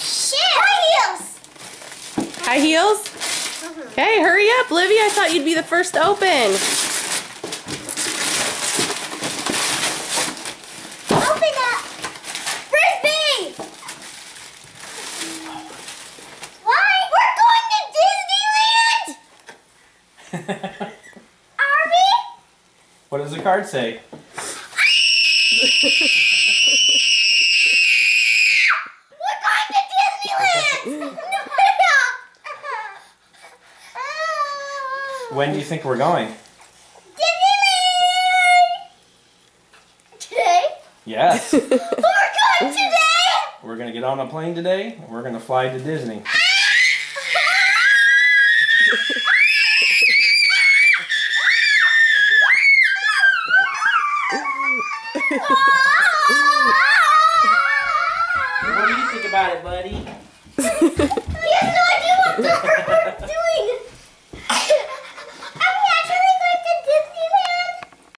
Shit! High heels! High heels? Okay, hurry up, Livy. I thought you'd be the first to open. Open up! Frisbee! Why? We're going to Disneyland! Are we? What does the card say? We're going to Disneyland! When do you think we're going? Disneyland! Today? Yes. We're going today! We're going to get on a plane today, and we're going to fly to Disney. What do you think about it, buddy?